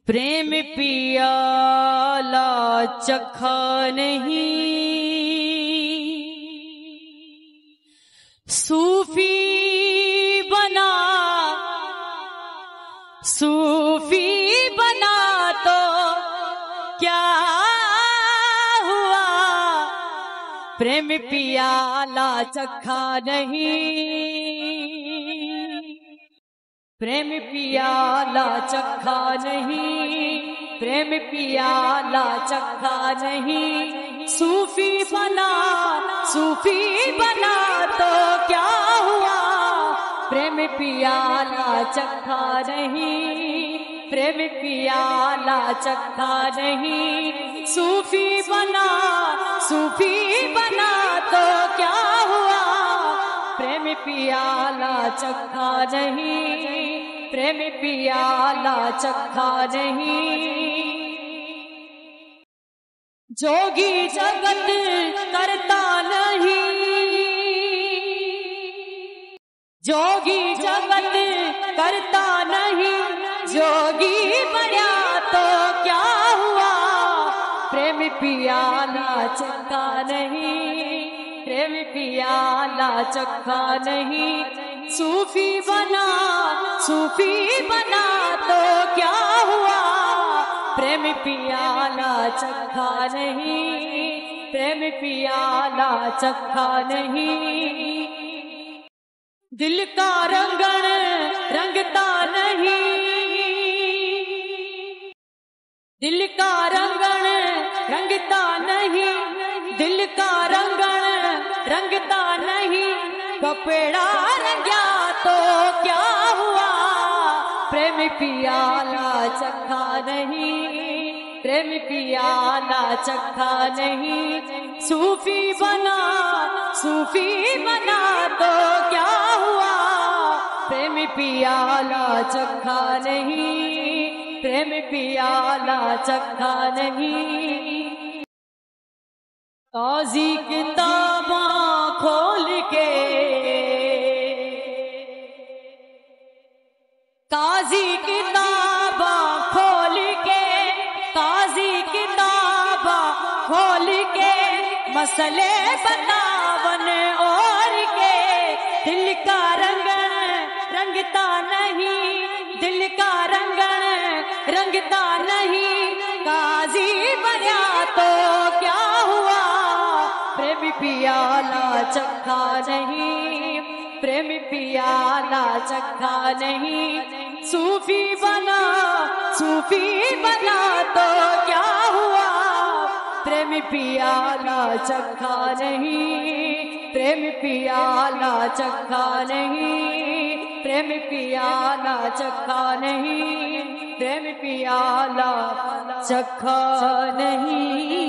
प्रेम पियाला चखा नहीं, सूफी बना तो क्या हुआ, प्रेम पियाला चखा नहीं, प्रेम पियाला चखा नहीं, प्रेम पियाला चखा नहीं, सूफी बना तो क्या हुआ, प्रेम पियाला चखा नहीं, प्रेम पियाला चखा नहीं, सूफी बना तो क्या हुआ, प्रेम पियाला चखा नहीं, प्रेम पियाला चखा नहीं। जोगी जगत करता नहीं, जोगी जगत करता नहीं, जोगी बना तो क्या हुआ, प्रेम पियाला चखा नहीं, प्रेम पियाला चखा नहीं, सूफी बना तो क्या हुआ, प्रेम पियाला चखा नहीं, प्रेम पियाला चखा नहीं। दिल का रंगन रंगता नहीं, दिल का रंगन रंगता नहीं, दिल का रंगन रंगता नहीं, कपड़ा रंगा तो क्या हुआ, प्रेम पियाला चखा नहीं, प्रेम पियाला चखा नहीं, सूफी बना तो क्या हुआ, प्रेम पियाला चखा नहीं, प्रेम पियाला चखा नहीं। काजी किताबां खोल के, काजी किताबां खोल के, काजी किताबां खोल के, मसले बतावन और के, दिल का रंगन रंगता नहीं, दिल का रंगन रंगता नहीं, काजी बना तो क्या हुआ, प्रेम पियाला चखा नहीं, प्रेम पियाला चखा नहीं, सूफी बना तो क्या हुआ, प्रेम पियाला चखा नहीं, प्रेम पियाला चखा नहीं, प्रेम पियाला चखा नहीं, प्रेम पियाला चखा नहीं।